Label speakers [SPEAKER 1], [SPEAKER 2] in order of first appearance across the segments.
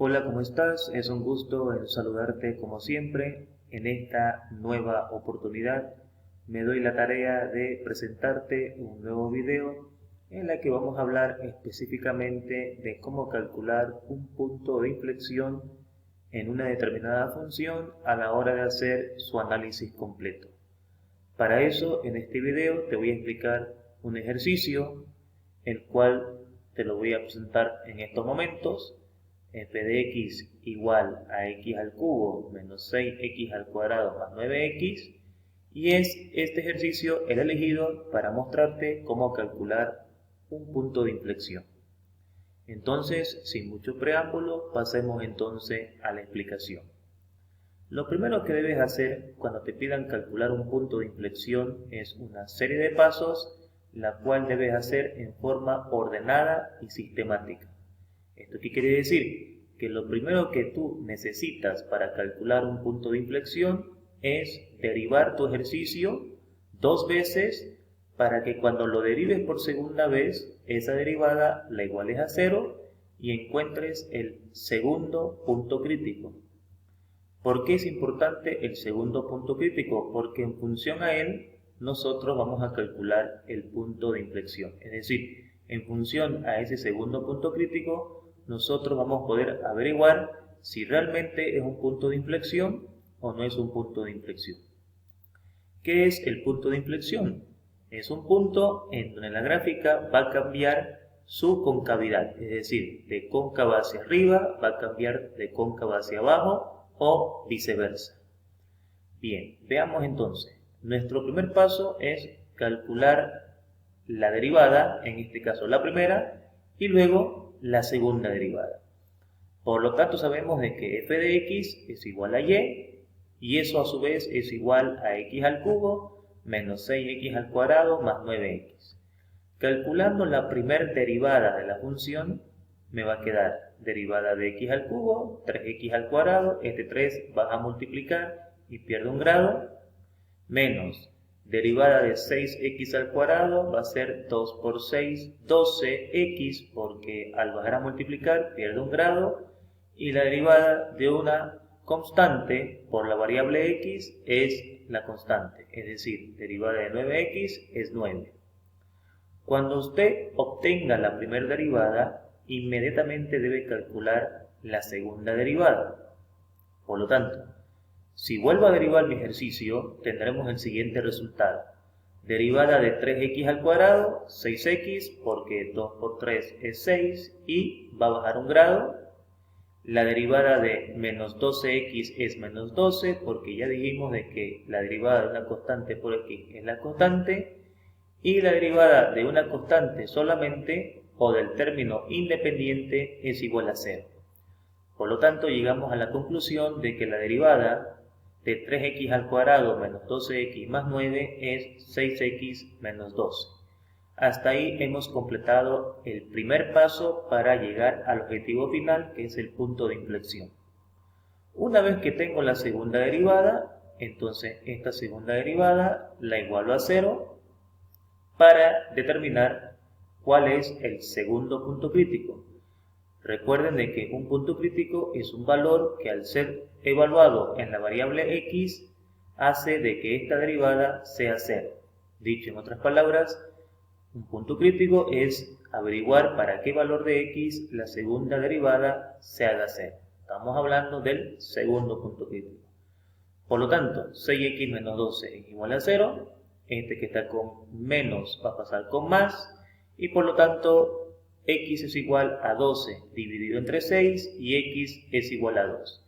[SPEAKER 1] Hola, ¿cómo estás? Es un gusto saludarte como siempre. En esta nueva oportunidad me doy la tarea de presentarte un nuevo video en la que vamos a hablar específicamente de cómo calcular un punto de inflexión en una determinada función a la hora de hacer su análisis completo. Para eso, en este video te voy a explicar un ejercicio, el cual te lo voy a presentar en estos momentos. F de x igual a x al cubo menos 6x al cuadrado más 9x, y es este ejercicio el elegido para mostrarte cómo calcular un punto de inflexión. Entonces, sin mucho preámbulo, pasemos entonces a la explicación. Lo primero que debes hacer cuando te pidan calcular un punto de inflexión es una serie de pasos, la cual debes hacer en forma ordenada y sistemática. ¿Esto qué quiere decir? Que lo primero que tú necesitas para calcular un punto de inflexión es derivar tu ejercicio 2 veces para que cuando lo derives por segunda vez, esa derivada la iguales a 0 y encuentres el segundo punto crítico. ¿Por qué es importante el segundo punto crítico? Porque en función a él, nosotros vamos a calcular el punto de inflexión. Es decir, en función a ese segundo punto crítico, nosotros vamos a poder averiguar si realmente es un punto de inflexión o no es un punto de inflexión. ¿Qué es el punto de inflexión? Es un punto en donde la gráfica va a cambiar su concavidad, es decir, de cóncava hacia arriba va a cambiar de cóncava hacia abajo o viceversa. Bien, veamos entonces. Nuestro primer paso es calcular la derivada, en este caso la primera, y luego la segunda derivada. Por lo tanto sabemos de que f de x es igual a y eso a su vez es igual a x al cubo menos 6x al cuadrado más 9x. Calculando la primera derivada de la función, me va a quedar derivada de x al cubo, 3x al cuadrado, este 3 va a multiplicar y pierde un grado, menos derivada de 6x al cuadrado va a ser 2 por 6, 12x, porque al bajar a multiplicar pierde un grado, y la derivada de una constante por la variable x es la constante, es decir, derivada de 9x es 9. Cuando usted obtenga la primera derivada, inmediatamente debe calcular la segunda derivada. Por lo tanto, si vuelvo a derivar mi ejercicio, tendremos el siguiente resultado. Derivada de 3x al cuadrado, 6x, porque 2 por 3 es 6, y va a bajar un grado. La derivada de menos 12x es menos 12, porque ya dijimos de que la derivada de una constante por x es la constante, y la derivada de una constante solamente o del término independiente es igual a 0. Por lo tanto, llegamos a la conclusión de que la derivada de 3x al cuadrado menos 12x más 9 es 6x menos 12. Hasta ahí hemos completado el primer paso para llegar al objetivo final, que es el punto de inflexión. Una vez que tengo la segunda derivada, entonces esta segunda derivada la igualo a 0 para determinar cuál es el segundo punto crítico. Recuerden de que un punto crítico es un valor que al ser evaluado en la variable x hace de que esta derivada sea 0. Dicho en otras palabras, un punto crítico es averiguar para qué valor de x la segunda derivada se haga 0. Estamos hablando del segundo punto crítico. Por lo tanto, 6x menos 12 es igual a 0. Este que está con menos va a pasar con más, y por lo tanto x es igual a 12 dividido entre 6 y x es igual a 2.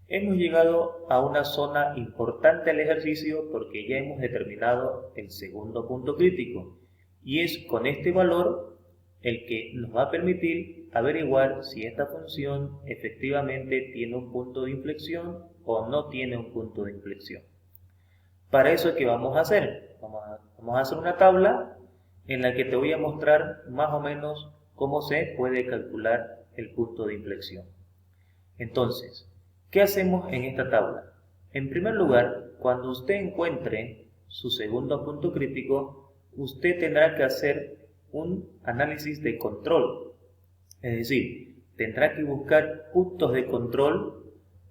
[SPEAKER 1] Hemos llegado a una zona importante del ejercicio porque ya hemos determinado el segundo punto crítico, y es con este valor el que nos va a permitir averiguar si esta función efectivamente tiene un punto de inflexión o no tiene un punto de inflexión. Para eso, ¿qué vamos a hacer? Vamos a hacer una tabla en la que te voy a mostrar más o menos cómo se puede calcular el punto de inflexión. Entonces, ¿qué hacemos en esta tabla? En primer lugar, cuando usted encuentre su segundo punto crítico, usted tendrá que hacer un análisis de control. Es decir, tendrá que buscar puntos de control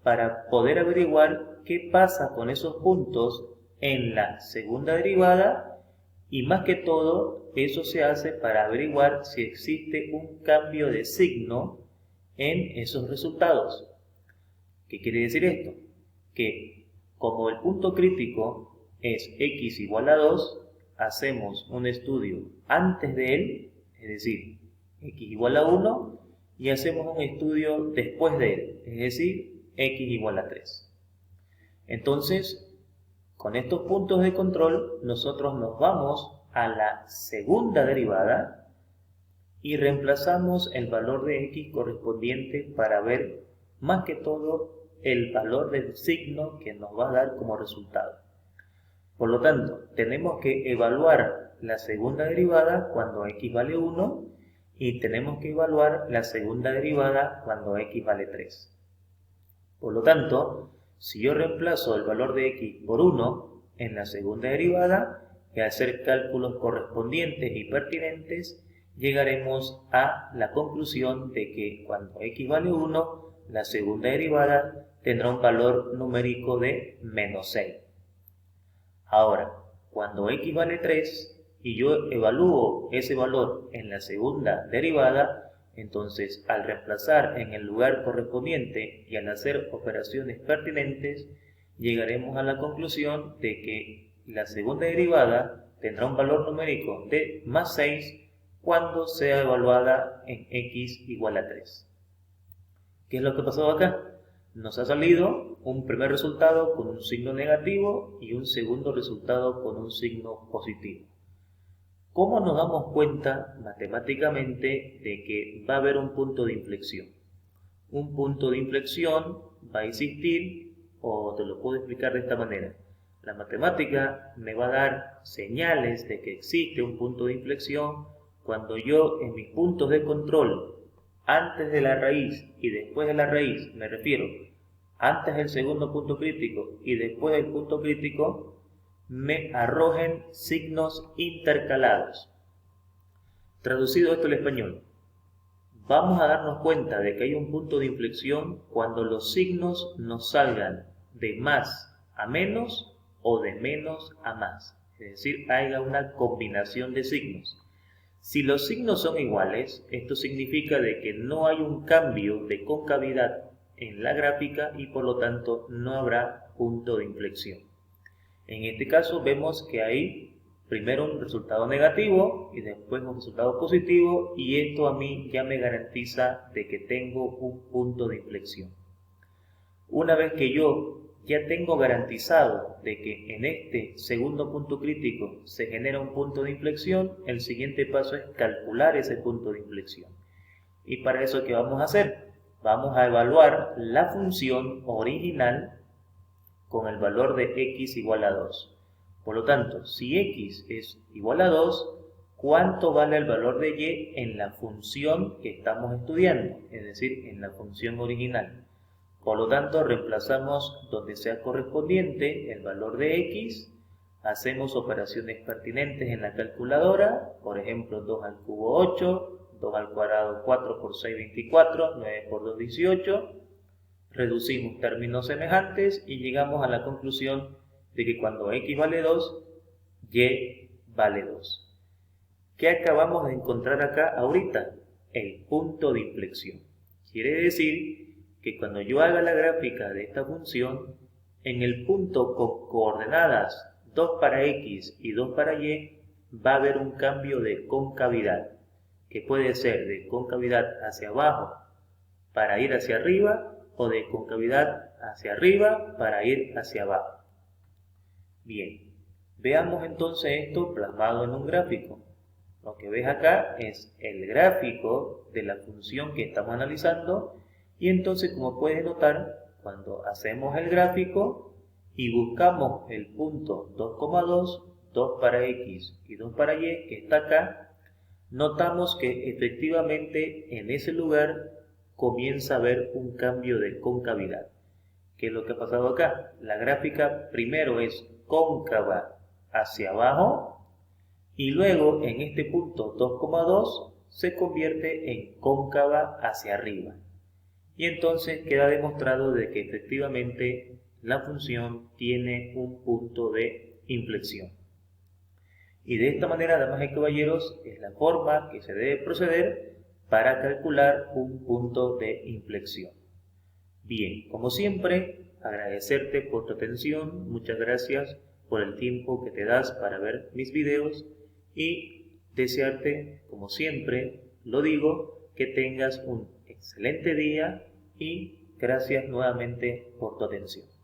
[SPEAKER 1] para poder averiguar qué pasa con esos puntos en la segunda derivada, y más que todo eso se hace para averiguar si existe un cambio de signo en esos resultados. ¿Qué quiere decir esto? Que como el punto crítico es x igual a 2, hacemos un estudio antes de él, es decir, x igual a 1, y hacemos un estudio después de él, es decir, x igual a 3. Entonces, con estos puntos de control, nosotros nos vamos a la segunda derivada y reemplazamos el valor de x correspondiente para ver más que todo el valor del signo que nos va a dar como resultado. Por lo tanto, tenemos que evaluar la segunda derivada cuando x vale 1 y tenemos que evaluar la segunda derivada cuando x vale 3. Por lo tanto, si yo reemplazo el valor de x por 1 en la segunda derivada y hacer cálculos correspondientes y pertinentes, llegaremos a la conclusión de que cuando x vale 1, la segunda derivada tendrá un valor numérico de menos 6. Ahora, cuando x vale 3 y yo evalúo ese valor en la segunda derivada, entonces al reemplazar en el lugar correspondiente y al hacer operaciones pertinentes, llegaremos a la conclusión de que la segunda derivada tendrá un valor numérico de más 6 cuando sea evaluada en x igual a 3. ¿Qué es lo que ha pasado acá? Nos ha salido un primer resultado con un signo negativo y un segundo resultado con un signo positivo. ¿Cómo nos damos cuenta matemáticamente de que va a haber un punto de inflexión? Un punto de inflexión va a existir, o te lo puedo explicar de esta manera. La matemática me va a dar señales de que existe un punto de inflexión cuando yo en mis puntos de control, antes de la raíz y después de la raíz, me refiero antes del segundo punto crítico y después del punto crítico, me arrojen signos intercalados. Traducido esto al español, vamos a darnos cuenta de que hay un punto de inflexión cuando los signos nos salgan de más a menos o de menos a más, es decir, haya una combinación de signos. Si los signos son iguales, esto significa de que no hay un cambio de concavidad en la gráfica y por lo tanto no habrá punto de inflexión. En este caso vemos que hay primero un resultado negativo y después un resultado positivo, y esto a mí ya me garantiza de que tengo un punto de inflexión. Una vez que yo ya tengo garantizado de que en este segundo punto crítico se genera un punto de inflexión, el siguiente paso es calcular ese punto de inflexión. Y para eso, ¿qué vamos a hacer? Vamos a evaluar la función original con el valor de x igual a 2. Por lo tanto, si x es igual a 2, ¿cuánto vale el valor de y en la función que estamos estudiando? Es decir, en la función original. Por lo tanto, reemplazamos donde sea correspondiente el valor de x, hacemos operaciones pertinentes en la calculadora, por ejemplo, 2 al cubo 8, 2 al cuadrado 4 por 6, 24, 9 por 2, 18, reducimos términos semejantes y llegamos a la conclusión de que cuando x vale 2, y vale 2. ¿Qué acabamos de encontrar acá ahorita? El punto de inflexión. Quiere decir que cuando yo haga la gráfica de esta función, en el punto con coordenadas 2 para x y 2 para y, va a haber un cambio de concavidad, que puede ser de concavidad hacia abajo para ir hacia arriba, o de concavidad hacia arriba para ir hacia abajo. Bien, veamos entonces esto plasmado en un gráfico. Lo que ves acá es el gráfico de la función que estamos analizando, y entonces, como puedes notar, cuando hacemos el gráfico y buscamos el punto 2,2, 2 para x y 2 para y, que está acá, notamos que efectivamente en ese lugar comienza a haber un cambio de concavidad. ¿Qué es lo que ha pasado acá? La gráfica primero es cóncava hacia abajo y luego en este punto 2,2 se convierte en cóncava hacia arriba. y entonces queda demostrado de que efectivamente la función tiene un punto de inflexión. Y de esta manera, damas y caballeros, es la forma que se debe proceder para calcular un punto de inflexión. Bien, como siempre, agradecerte por tu atención, muchas gracias por el tiempo que te das para ver mis videos y desearte, como siempre lo digo, que tengas un excelente día y gracias nuevamente por tu atención.